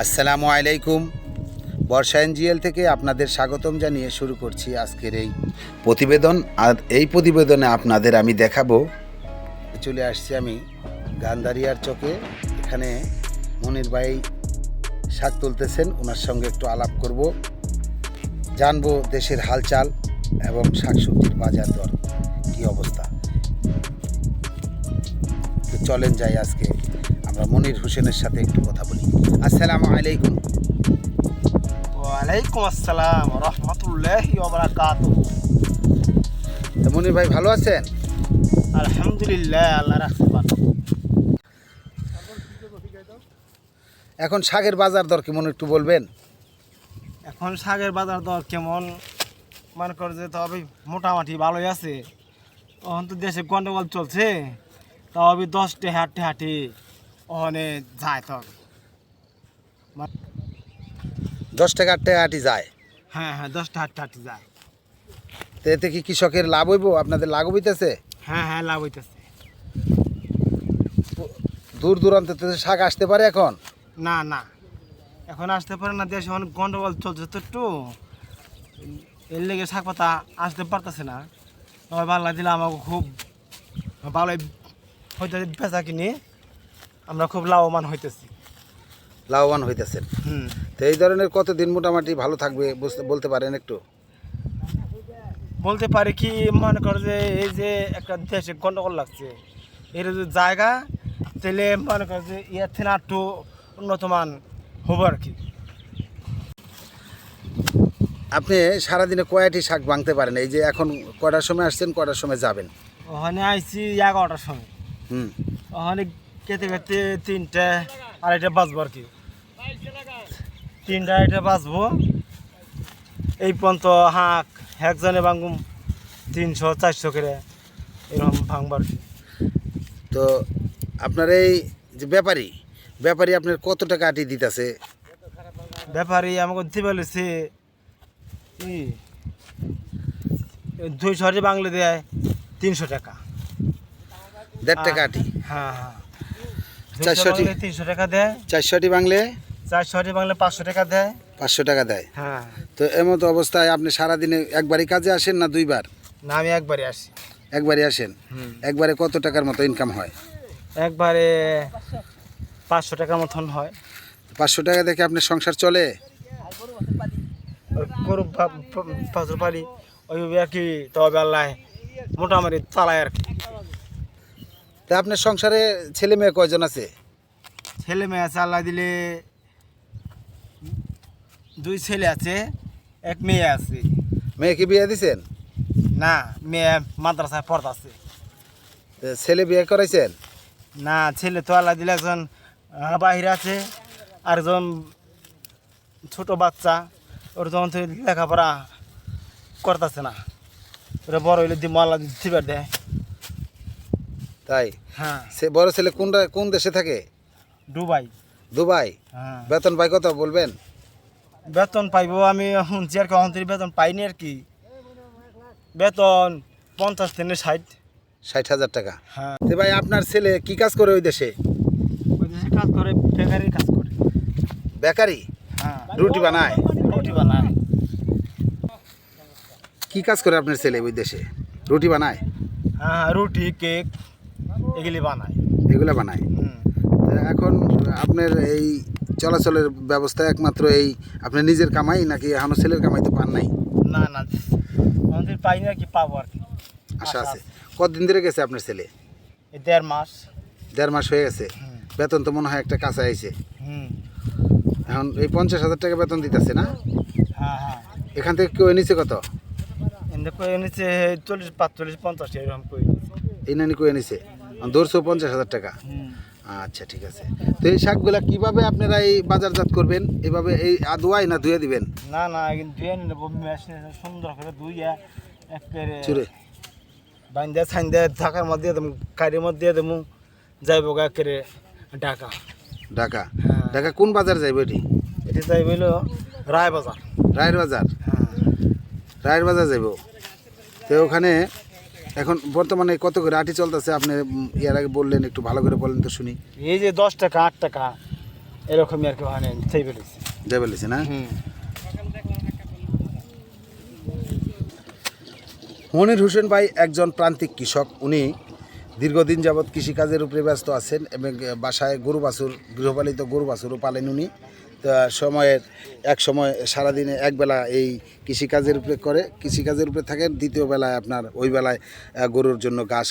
আসসালামু আলাইকুম। বর্ষা এনজিএল থেকে আপনাদের স্বাগতম জানিয়ে শুরু করছি আজকের এই প্রতিবেদন। আর এই প্রতিবেদনে আপনাদের আমি দেখাবো, চলে আসছি আমি গান্ধারিয়ার চকে। এখানে মনির ভাই শাক তুলতেছেন, ওনার সঙ্গে একটু আলাপ করব, জানবো দেশের হালচাল এবং শাকসবজির বাজার দর কী অবস্থা। তো চলেন যাই, আজকে আমরা মনির হোসেনের সাথে একটু কথা বলি। আসসালামু আলাইকুম। ওয়ালাইকুম আসসালাম রহমতুল্লাহি ওয়া বারাকাতুহু। তো মনির ভাই ভালো আছেন? আলহামদুলিল্লাহ, আল্লাহ রাখছে ভালো। এখন শাকের বাজার দর কেমন একটু বলবেন? এখন শাকের বাজার দর কেমন মনে করে যে তবে মোটামুটি ভালোই আছে। এখন তো দেশে গন্ডগোল চলছে, তবে 10টা হাঁটি ওখানে যায় তবে। 10 টাকা 8 টাকা আটি যায়। হ্যাঁ 10টা হাঁটি যায়। তো এতে কি কৃষকের লাভ হইব? আপনাদের লাভ হইতেছে? হ্যাঁ লাভ হইতেছে। দূর দূরান্ত থেকে শাক আসতে পারে এখন? না এখন আসতে পারে না, দেশে অনেক গন্ডগোল চলছে তো একটু, এর লেগে শাক পাতা আসতে পারতেছে না। তবে বাংলা দিলে আমাকে খুব ভালোই হইতে বেচা কিনে আমরা খুব লাভবান হইতেছি। লাভবান হইতেছেন। তো এই ধরনের কতদিন মোটামুটি ভালো থাকবে বলতে পারেন একটু? বলতে পারি কি, মনে করে যে এই যে একটা দেশে গন্ডগোল লাগছে, এর যে জায়গা তাহলে মনে করে যে ইয়ার থেকে একটু উন্নতমান হবো আর কি। আপনি সারাদিনে কয়টি শাক ভাঙতে পারেন? এই যে এখন কয়টার সময় আসছেন, কয়টার সময় যাবেন? ওখানে আইছি 11টার সময়। ওখানে খেতে খেতে 3টে 2:30 বাজবো আর কি। 3টে 2:30 বাজবো। এই পর্যন্ত হাঁক একজনে ভাঙুম 300-400 করে এরকম ভাঙবার কি। তো আপনার এই যে ব্যাপারী আপনার কত টাকা আটি দিতেছে? ব্যাপারী আমাকে দিবে বলেছে কি 200 বাংলা দেয় 300 টাকা। 1.5 টাকা আটি? হ্যাঁ 400টি 300 টাকা দেয়। 400টি বাংলে 400 বাংলা 500 টাকা দেয়। 500 টাকা দেয়। হ্যাঁ। তো এমতো অবস্থায় আপনি সারাদিনে একবারই কাজে আসেন না দুইবার? না, আমি একবারে আসি। একবারই আসেন। একবারে কত টাকার মতো ইনকাম হয়? একবারে 500 টাকার মতন হয়। 500 টাকা দেখে আপনার সংসার চলে? গরু পাঁচশো পালি ওইভাবে আর কি, তবে আল্লাহ মোটামুটি চালায় আর কি। তা আপনার সংসারে ছেলে মেয়ে কয়জন আছে? ছেলে মেয়ে আছে আল্লাহ দিলে 2 ছেলে আছে, 1 মেয়ে আছে। মেয়েকে বিয়ে দিছেন? না, মেয়ে মাদ্রাসায় পড়তাছে। তো ছেলে বিয়ে করাইছেন? না, ছেলে তো আল্লাহ দিলে একজন বাহিরে আছে, আরেকজন ছোট বাচ্চা, ওর তখন থেকে লেখাপড়া করতেছে না। ওরা বড় হইলে দিব আল্লাহ দিবার দেয়। তাই? হ্যাঁ। সে বড় ছেলে কোন দেশে থাকে? দুবাই। দুবাই? হ্যাঁ। বেতন পাই কত বলবেন? বেতন পাইবো আমি শুনছি আর কি, অন্তরি বেতন পাইনি আর কি। বেতন 50 থেকে 60। 60,000 টাকা? হ্যাঁ। তো ভাই আপনার ছেলে কি কাজ করে ওই দেশে? ওই দেশে কাজ করে, বেকারির কাজ করে। বেকারি? হ্যাঁ। রুটি বানায়? রুটি বানায়। কি কাজ করে আপনার ছেলে ওই দেশে? রুটি বানায়? হ্যাঁ, রুটি কেক এগুলি বানায়। এগুলো বানায়? তো এখন আপনার এই চলাচলের ব্যবস্থা একমাত্র এই আপনার নিজের কামাই, নাকি এখনো ছেলের কামাই তো পান নাই? না অন্তরি পাইনি আর কি, পাবো আর কি। আশা আছে। কতদিন ধরে গেছে আপনার ছেলে? এই 1.5 মাস। 1.5 মাস হয়ে গেছে। বেতন তো মনে হয় একটা কাছে আইছে। এখন এই 50,000 টাকা বেতন দিতেছে না? হ্যাঁ। এখান থেকে কেউ এনেছে কত? এনেছে 40, 45, 50 এরকম করে। এই নানি কেউ এনেছে ধরছো 50,000 টাকা? আচ্ছা, ঠিক আছে। তো এই শাকগুলা কিভাবে আপনারা এই বাজারজাত করবেন? এইভাবে এই আদোয়াই না ধুয়ে দিবেন? না ধুয়ে নেবো, মেশিনে সুন্দর করে ধুইয়া একেবারে চুরে বাইন্দা ছাইন্দা ঢাকার মধ্যে দিয়ে দেবো, কারির মধ্যে দিয়ে দেবো, যাইব একেবারে ঢাকা। ঢাকা? হ্যাঁ। ঢাকা কোন বাজার যাইব এটি? এটি যাইব হইল রায় বাজার। রায়ের বাজার? হ্যাঁ। রায়ের বাজার যাইব। তো ওখানে এখন বর্তমানে কত করে আটি চলতেছে? আপনি এর আগে বললেন, একটু ভালো করে বলেন তো শুনি। এই যে 10 টাকা 8 টাকা এরকমই আর কি ওখানে সেই বেরিয়েছে। যাই বলেছি না? মনির হোসেন ভাই একজন প্রান্তিক কৃষক। উনি দীর্ঘদিন যাবৎ কৃষিকাজের উপরে ব্যস্ত আছেন এবং বাসায় গরু বাছুর, গৃহপালিত গরু বাছুরও পালেন উনি। তো এক সময় সারাদিনে একবেলা এই কৃষিকাজের উপরে করে, কৃষিকাজের উপরে থাকেন, দ্বিতীয় বেলায় আপনার ওই বেলায় গরুর জন্য ঘাস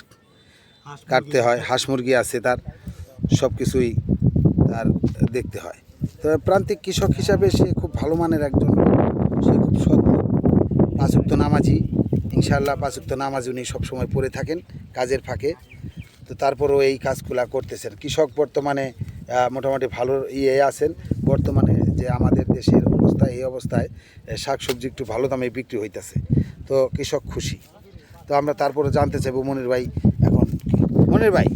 কাটতে হয়, হাঁস মুরগি আছে, তার সব কিছুই তার দেখতে হয়। তো প্রান্তিক কৃষক হিসাবে সে খুব ভালো মানের একজন লোক। সে খুব সৎ লোক, পাঁচ ওয়াক্ত নামাজি, ইনশাআল্লাহ পাঁচ ওয়াক্ত নামাজ উনি সবসময় পড়ে থাকেন কাজের ফাঁকে। তো তারপরেও এই কাজগুলা করতেছেন। কৃষক বর্তমানে মোটামুটি ভালো আছেন। বর্তমানে যে আমাদের দেশের অবস্থা, এই অবস্থায় শাকসবজি একটু ভালো দামে বিক্রি হইতেছে, তো কৃষক খুশি। তো আমরা তারপরে জানতে চাইবো মনির ভাই, এখন মনির ভাই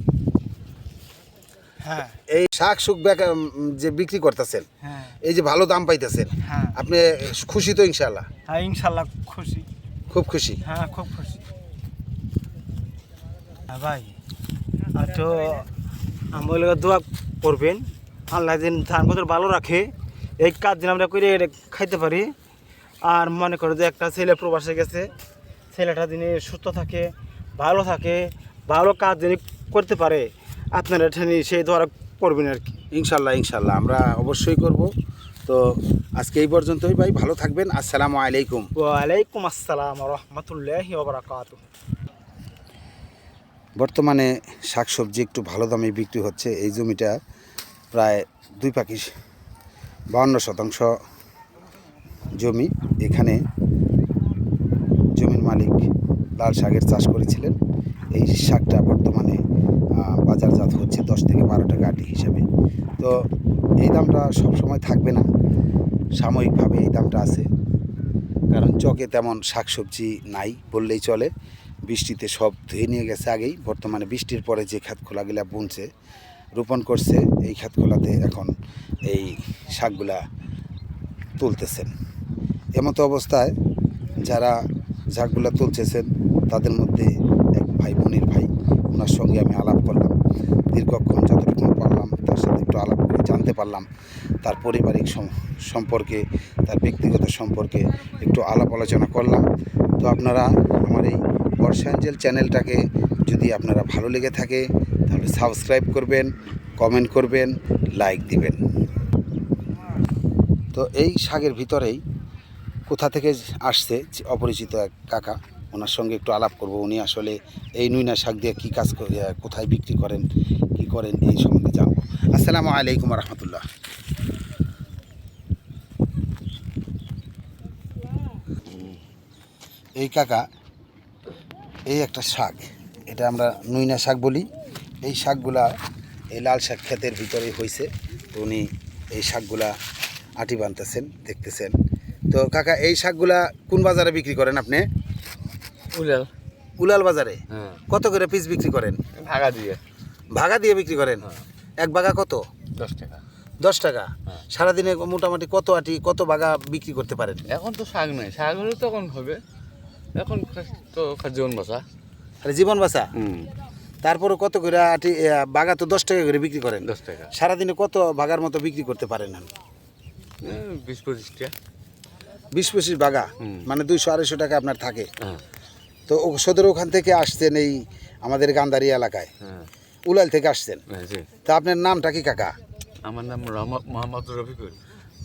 হ্যাঁ এই শাক সুখ যে বিক্রি করতেছেন, হ্যাঁ এই যে ভালো দাম পাইতেছেন, হ্যাঁ আপনি খুশি তো? ইনশাআল্লাহ হ্যাঁ ইনশাল্লাহ খুশি। খুব খুশি। হ্যাঁ খুব খুশি। হ্যাঁ ভাই, আর তো আমার লোক দোয়া করবেন, আল্লাহ দিন ধান পত্র ভালো রাখে, এই কাজ দিন আমরা করে খাইতে পারি। আর মনে করো যে একটা ছেলে প্রবাসে গেছে, ছেলেটা দিনে সুস্থ থাকে, ভালো থাকে, ভালো কাজ যিনি করতে পারে, আপনারা এখানে সেই দোয়া করবেন আর কি। ইনশাল্লাহ ইনশাল্লাহ আমরা অবশ্যই করব। তো আজকে এই পর্যন্তই ভাই, ভালো থাকবেন। আসসালামু আলাইকুম। ওয়ালাইকুম আসসালাম রহমতুল্লাহি ওয়া বারাকাতুহু। বর্তমানে শাকসবজি একটু ভালো দামে বিক্রি হচ্ছে। এই জমিটা প্রায় 2 পাখি 52% জমি। এখানে জমির মালিক লাল শাকের চাষ করেছিলেন। এই শাকটা বর্তমানে বাজারজাত হচ্ছে 10 থেকে 12 টাকা আটি হিসাবে। তো এই দামটা সবসময় থাকবে না, সাময়িকভাবে এই দামটা আছে, কারণ চকে তেমন শাকসবজি নাই বললেই চলে। বৃষ্টিতে সব ধুয়ে নিয়ে গেছে আগেই। বর্তমানে বৃষ্টির পরে যে ক্ষেতখোলাগুলা বুনছে, রোপণ করছে, এই ক্ষেতখোলাতে এখন এই শাকগুলা তুলতেছেন। এমতো অবস্থায় যারা শাকগুলা তুলতেছেন তাদের মধ্যে এক ভাই, মনির ভাই, ওনার সঙ্গে আমি আলাপ করলাম দীর্ঘক্ষণ, যতটুকু পারলাম তার সাথে একটু আলাপ করে জানতে পারলাম তার পারিবারিক সম্পর্কে, তার ব্যক্তিগত সম্পর্কে একটু আলাপ আলোচনা করলাম। তো আপনারা আমার এই বর্ষা এঞ্জেল চ্যানেলটাকে যদি আপনারা ভালো লেগে থাকে তাহলে সাবস্ক্রাইব করবেন, কমেন্ট করবেন, লাইক দিবেন। তো এই শাকের ভিতরেই কোথা থেকে আসছে অপরিচিত এক কাকা, ওনার সঙ্গে একটু আলাপ করব। উনি আসলে এই নুইনা শাক দিয়ে কী কাজ কোথায় বিক্রি করেন, কি করেন, এই সম্বন্ধে জানবো। আসসালামু আলাইকুম রহমতুল্লাহ। এই কাকা, এই একটা শাক, এটা আমরা নুইনা শাক বলি। এই শাকগুলা এই লাল শাক ক্ষেতের ভিতরেই হয়েছে। তো উনি এই শাকগুলা আটি বানতেছেন, দেখতেছেন। তো কাকা, এই শাকগুলা কোন বাজারে বিক্রি করেন আপনি? উলাল। উলাল বাজারে। হ্যাঁ, কত করে পিস বিক্রি করেন? ভাগা দিয়ে ভাগা দিয়ে বিক্রি করেন? এক বাগা কত? 10 টাকা। 10 টাকা। হ্যাঁ। সারাদিনে মোটামুটি কত আটি, কত বাগা বিক্রি করতে পারেন? এখন তো শাক নাই, শাক হলে তখন হবে। এখন তো জীবন বাঁচা। আরে জীবন বাঁচা। তারপরে কত করে আটি বাগা? তো 10 টাকা করে বিক্রি করেন। 10 টাকা। সারাদিনে কত বাগার মতো বিক্রি করতে পারেন? 20-25 টাকা। 20-25 বাগা, হুম। মানে 200-250 টাকা আপনার থাকে। হ্যাঁ, তো সদর ওখান থেকে আসছেন এই আমাদের গান্ধারী এলাকায়, হ্যাঁ, উলাল থেকে আসছেন। হ্যাঁ, জি। তা আপনার নামটা কি কাকা? আমার নাম মোহাম্মদ রফিকুল।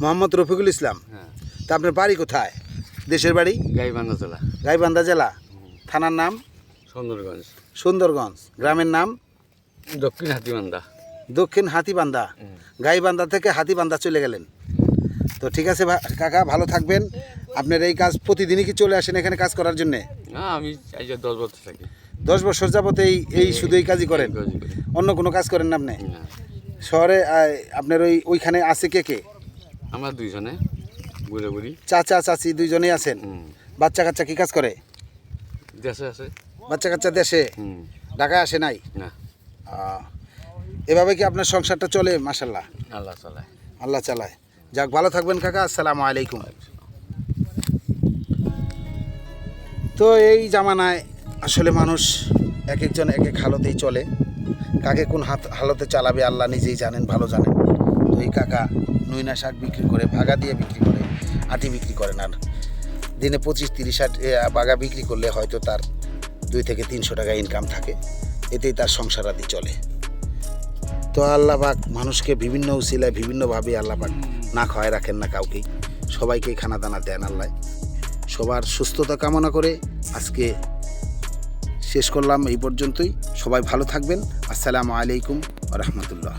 মোহাম্মদ রফিকুল ইসলাম। হ্যাঁ, তা আপনার বাড়ি কোথায়? দেশের বাড়ি? গাইবান্ধা জেলা, গাইবান্ধা জেলা। থানার নাম? সুন্দরগঞ্জ। সুন্দরগঞ্জ। গ্রামের নাম? দক্ষিণ হাতিবান্ধা। দক্ষিণ হাতিবান্ধা। গাইবান্ধা থেকে হাতিবান্ধা চলে গেলেন। তো ঠিক আছে কাকা, ভালো থাকবেন। আপনার এই কাজ প্রতিদিনই কি চলে আসেন এখানে কাজ করার জন্যে? না, আমি এই যে 10 বছর থাকি। 10 বছর যাবত এই শুধু এই কাজই করেন? এই কাজই করি। অন্য কোনো কাজ করেন না আপনি? না, শহরে আপনার ওইখানে আছে কে কে? আমরা দুইজনে, বুড়ে বুড়ি। চাচা চাচি দুইজনেই আছেন? বাচ্চা কাচ্চা কি কাজ করে? দেশে আছে। বাচ্চা কাচ্চা দেশে? ঢাকায় আসে নাই? না, এভাবে কি আপনার সংসারটা চলে? মাশাল্লাহ, আল্লাহ চালায়। আল্লাহ চালায়। যাক, ভালো থাকবেন কাকা। আসসালামু আলাইকুম। তো এই জামানায় আসলে মানুষ এক একজন এক এক হালতেই চলে। কাকে কোন হালতে চালাবে আল্লাহ নিজেই জানেন, ভালো জানেন। তো এই কাকা নুইনা শাক বিক্রি করে, ভাগা দিয়ে বিক্রি করে, আটি বিক্রি করেন। আর দিনে 25-30 বাগা বিক্রি করলে হয়তো তার 2 থেকে 300 টাকা ইনকাম থাকে, এতেই তার সংসার আদি চলে। তো আল্লাহ পাক মানুষকে বিভিন্ন উসিলায় বিভিন্নভাবে আল্লাহ পাক না খাওয়ায় রাখেন না কাউকেই, সবাইকেই খানা দানা দেন আল্লাহ। সবার সুস্থতা কামনা করে আজকে শেষ করলাম এই পর্যন্তই। সবাই ভালো থাকবেন। আসসালামু আলাইকুম ওয়া রাহমাতুল্লাহ।